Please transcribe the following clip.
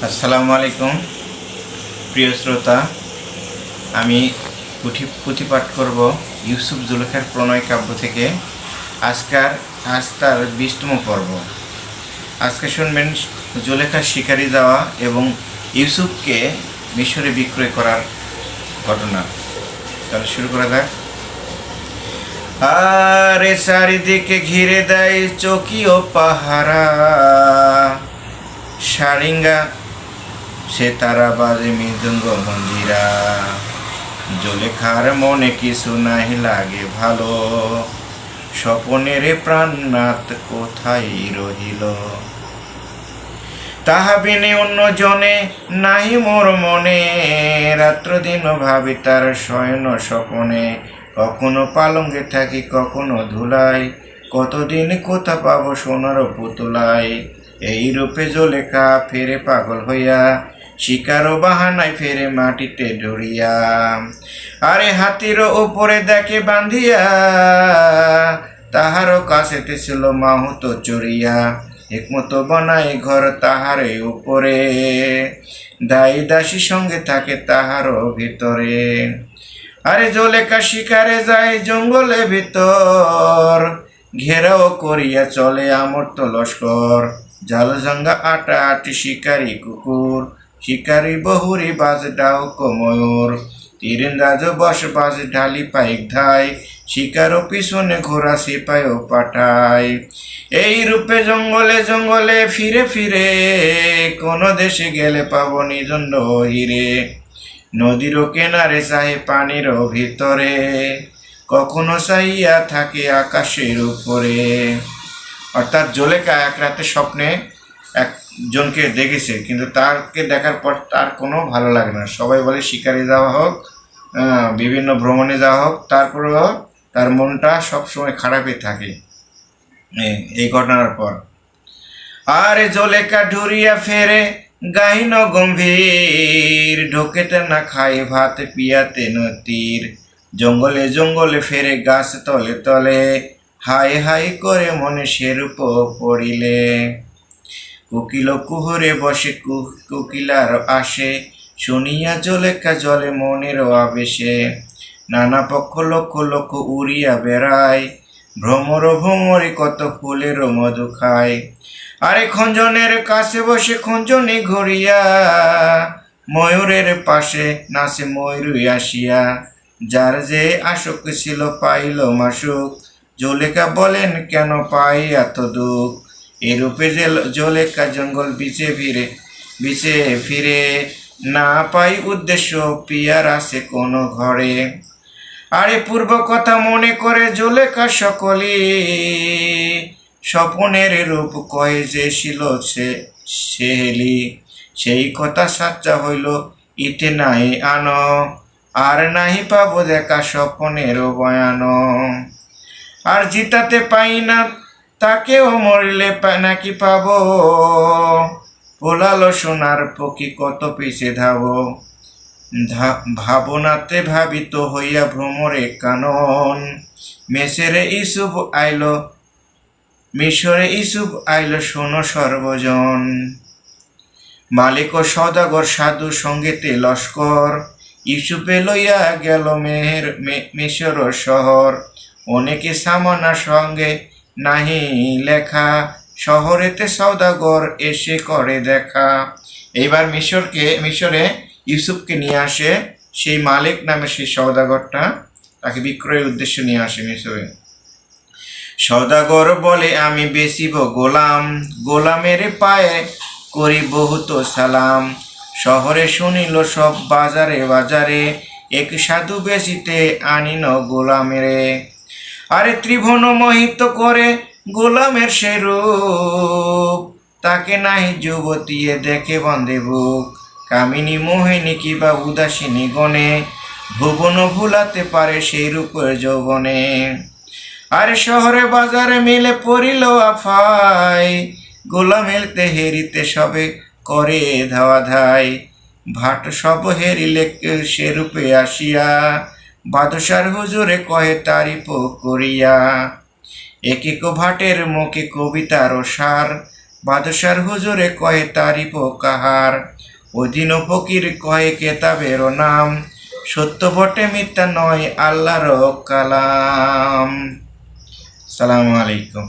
আসসালামু আলাইকুম প্রিয় শ্রোতা। আমি পুঁথিপাঠ করব ইউসুফ জুলেখার প্রণয় কাব্য থেকে। আজ তার 20তম পর্ব। আজকে শুনবেন জুলেখার শিকারি যাওয়া এবং ইউসুফকে মিশরে বিক্রয় করার ঘটনা। তাহলে শুরু করা যাক। আরে চারিদিকে ঘিরে দেয় চকি ও পাহারা, সারিঙ্গা সে তারা বাজে মৃদঙ্গ মঞ্জিরা। জুলেখার মনে কিছু নাহি লাগে ভালো, স্বপনের প্রাণনাথ কোথায় রহিল। তাহা বিনে অন্য জনে নাহি মোর মনে, রাত্র দিন ভাবি তার শয়ন স্বপনে। কখনো পালঙ্গে থাকি কখনো ধুলাই, কতদিন কোথা পাবো সোনার পুতুলাই। এই রূপে জুলেখা ফেরে পাগল হইয়া, শিকারও বাহানায় ফেরে মাটিতে ডরিয়া। আরে হাতির উপরে দেখে বান্ধিয়া, তাহারও কাছেতে ছিল মাহুত চড়িয়া। একমতো বানাই ঘর তাহারে উপরে, দায়ী দাসী সঙ্গে থাকে তাহারও ভিতরে। আরে জুলেখা শিকারে যায় জঙ্গলে ভিতর, ঘেরাও করিয়া চলে আমর্ত লস্কর। জাল জাঙ্গা আটা আটি শিকারি কুকুর, শিকারি বহুরি বাজ ডাউক ময়ূর। তীরেন্দাজ বস বাজ ঢালি পাইক ধাই, শিকারও পিছনে ঘোড়া সিপাইও পাঠায়। এই রূপে জঙ্গলে জঙ্গলে ফিরে ফিরে, কোন দেশে গেলে পাবো নিজন্ড হিরে। নদীরও কেনারে চাহে পানিরও ভিতরে, কখনো চাইয়া থাকে আকাশের উপরে। অর্থাৎ জুলেখা এক রাতে স্বপ্নে একজনকে দেখেছে, কিন্তু তাকে দেখার পর তার কোনো ভালো লাগে না। সবাই বলে শিকারে যাওয়া হোক, বিভিন্ন ভ্রমণে যাওয়া হোক, তারপরেও তার মনটা সবসময় খারাপই থাকে এই ঘটনার পর। আরে জুলেখা ঢুরিয়া ফেরে গাহিন গম্ভীর, ঢোকেতে না খায় ভাত পিয়াতে নতির। জঙ্গলে জঙ্গলে ফেরে গাছ তলে তলে, হাই হাই করে মনে সেরূপ পড়িলে। কোকিল কুহরে বসে কোকিলার আসে, শুনিয়া জুলেখা জলে মনের আবেশে। নানা পক্ষ লক্ষ লক্ষ উড়িয়া বেড়ায়, ভ্রমর ভ্রমরে কত ফুলের মধু খায়। আরে খঞ্জনের কাছে বসে খঞ্জনে ঘুরিয়া, ময়ূরের পাশে নাচে ময়ূরী আসিয়া। যার যে আসক্ত ছিল পাইল মাসুক, জুলেখা বলেন কেন পাই এত দুঃখ। এরূপে যে জুলেখা জঙ্গল বিচে ফিরে, না পাই উদ্দেশ্য পিয়ার আছে কোন ঘরে। আরে পূর্ব কথা মনে করে জুলেখা সকলি, স্বপনের রূপ কয়ে যে ছিল সেহেলি। সেই কথা সাচ্চা হইল ইতে নাই আনো, আর নাহি পাবো দেখা স্বপনের বয়ান। আর জিতাতে পাই না তাকেও মরলে নাকি পাবো, পোলালো সোনার পক্ষী কত পিছে ধাবো। ভাবনাতে ভাবিত হইয়া ভ্রমরে কানন, মিশরে ইসুফ আইল শোনো সর্বজন। মালিক ও সদাগর সাধু সঙ্গেতে লস্কর, ইউসুফে লইয়া গেল মিশর শহর। অনেকে সামানা সঙ্গে নাহি লেখা, শহরেতে সদাগর এসে করে দেখা। এইবার মিশরে ইউসুফকে নিয়ে আসে সেই মালিক নামে সেই সওদাগরটা, তাকে বিক্রয়ের উদ্দেশ্যে নিয়ে আসে মিশরে। সওদাগর বলে আমি বেচিব গোলাম, গোলামের পায়ে করি বহুত সালাম। শহরে শুনিল সব বাজারে বাজারে, এক সাধু বেচিতে আনিন গোলামেরে। আরে ত্রিভুবন মোহিত করে গোলামের সে রূপ, তাকে নাহি যুবতীয়ে দেখে বন্ধে বুক। কামিনী মোহিনী কিবা উদাসিনী গণে, ভুবন ভুলাতে পারে সেই রূপের যৌবনে। আরে শহরে বাজারে মিলে পড়িল আফাই, গোলামেলতে হেরিতে সবে করে ধাওয়া ধাই। ভাট সব হেরিলে সে রূপে আসিয়া, বাদশার হুজুরে কহে তারিফ করিয়া। এক এক ভাটের মুখে কবিতার সার, বাদশার হুজুরে কয়ে তারিফ কাহার, অধীন ফকির কয়ে কেতাবেরও নাম, সত্য বটে মিথ্যা নয় আল্লাহর কালাম। সালামু আলাইকুম।